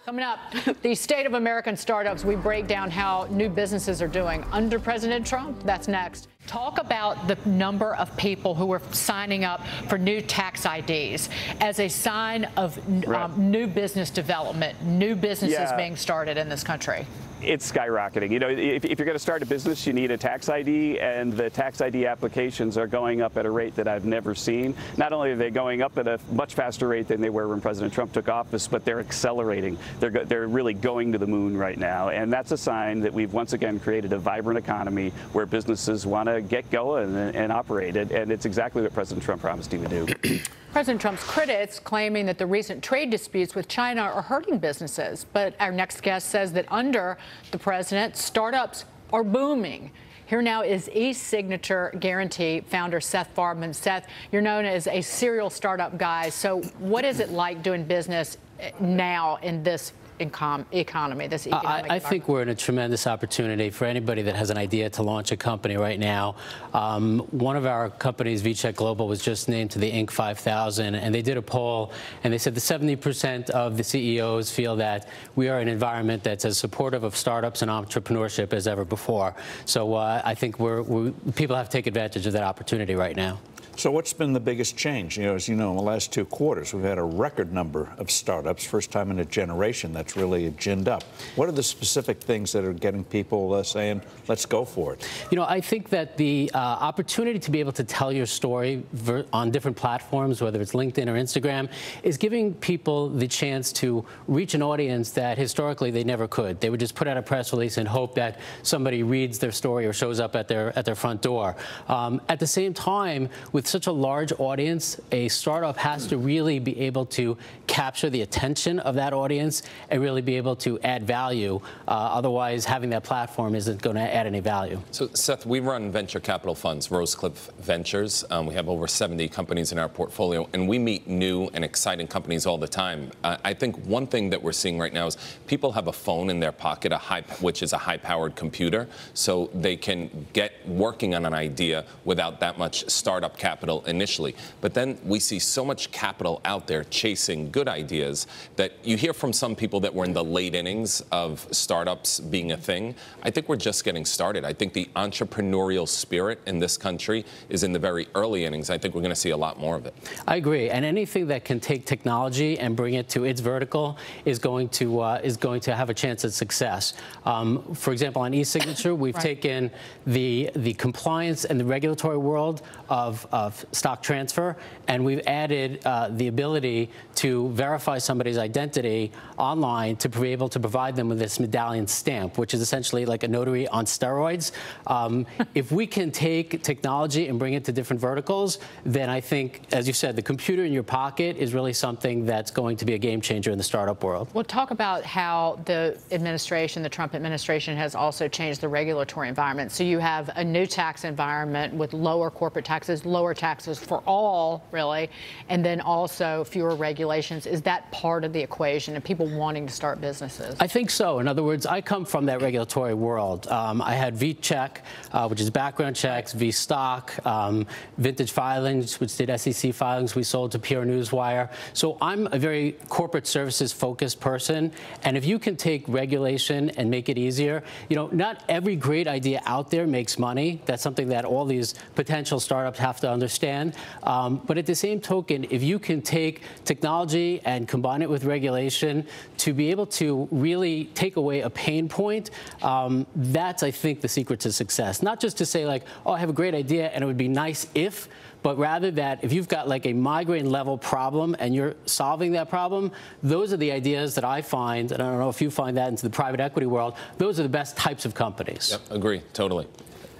Coming up, the state of American startups. We break down how new businesses are doing under President Trump. That's next. Talk about the number of people who are signing up for new tax IDs as a sign of new business development, new businesses being started in this country. It's skyrocketing. You know, if you're going to start a business, you need a tax ID, and the tax ID applications are going up at a rate that I've never seen. Not only are they going up at a much faster rate than they were when President Trump took office, but they're accelerating. They're really going to the moon right now, and that's a sign that we've once again created a vibrant economy where businesses want to get going and operate it, and it's exactly what President Trump promised he would do. President Trump's critics claiming that the recent trade disputes with China are hurting businesses. But our next guest says that under the president, startups are booming. Here now is e-signature guarantee founder Seth Farbman. Seth, you're known as a serial startup guy. So what is it like doing business now in this economy, this economic I think we're in a tremendous opportunity for anybody that has an idea to launch a company right now. One of our companies, VCheck Global, was just named to the Inc. 5000, and they did a poll, and they said that 70% of the CEOs feel that we are an environment that's as supportive of startups and entrepreneurship as ever before. So I think people have to take advantage of that opportunity right now. So what's been the biggest change? You know, as you know, in the last 2 quarters, we've had a record number of startups, first time in a generation that's really ginned up. What are the specific things that are getting people saying, let's go for it? You know, I think that the opportunity to be able to tell your story on different platforms, whether it's LinkedIn or Instagram, is giving people the chance to reach an audience that historically they never could. They would just put out a press release and hope that somebody reads their story or shows up at their front door. At the same time, with such a large audience, a startup has to really be able to capture the attention of that audience and really be able to add value. Otherwise, having that platform isn't going to add any value. So, Seth, we run venture capital funds, Rosecliff Ventures. We have over 70 companies in our portfolio, and we meet new and exciting companies all the time. I think one thing that we're seeing right now is people have a phone in their pocket, which is a high-powered computer, so they can get working on an idea without that much startup capital initially. But then we see so much capital out there chasing good ideas that you hear from some people that we're in the late innings of startups being a thing. I think we're just getting started. I think the entrepreneurial spirit in this country is in the very early innings. I think we're going to see a lot more of it. I agree. And anything that can take technology and bring it to its vertical is going to have a chance at success. For example, on e-signature, we've taken the compliance and the regulatory world of stock transfer, and we've added the ability to verify somebody's identity online to be able to provide them with this medallion stamp, which is essentially like a notary on steroids. If we can take technology and bring it to different verticals, then I think, as you said, the computer in your pocket is really something that's going to be a game changer in the startup world. Well, talk about how the Trump administration, has also changed the regulatory environment. So you have a new tax environment with lower corporate taxes, lower taxes for all, really, and then also fewer regulations. Is that part of the equation and people wanting to start businesses? I think so. In other words, I come from that regulatory world. I had VCheck, which is background checks, VStock, Vintage Filings, which did SEC filings. We sold to Pure Newswire. So I'm a very corporate services focused person. And if you can take regulation and make it easier, you know, not every great idea out there makes money. That's something that all these potential startups have to understand. But at the same token, if you can take technology and combine it with regulation to be able to really take away a pain point, that's, I think, the secret to success. Not just to say, like, oh, I have a great idea and it would be nice if, but rather that if you've got like a migraine level problem and you're solving that problem, those are the ideas that I find, and I don't know if you find that into the private equity world, those are the best types of companies. Yep, agree, totally.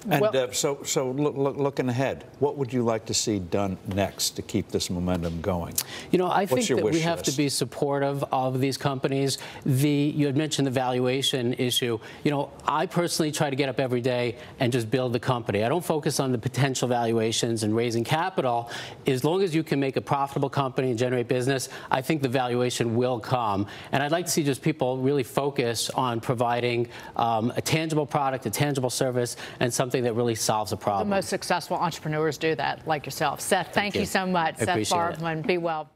And so looking ahead, what would you like to see done next to keep this momentum going? You know, I think that we have to be supportive of these companies. You had mentioned the valuation issue. You know, I personally try to get up every day and just build the company. I don't focus on the potential valuations and raising capital. As long as you can make a profitable company and generate business, I think the valuation will come. And I'd like to see just people really focus on providing a tangible product, a tangible service, and something that really solves a problem. The most successful entrepreneurs do that, like yourself. Seth, thank you so much. Seth Farbman, be well.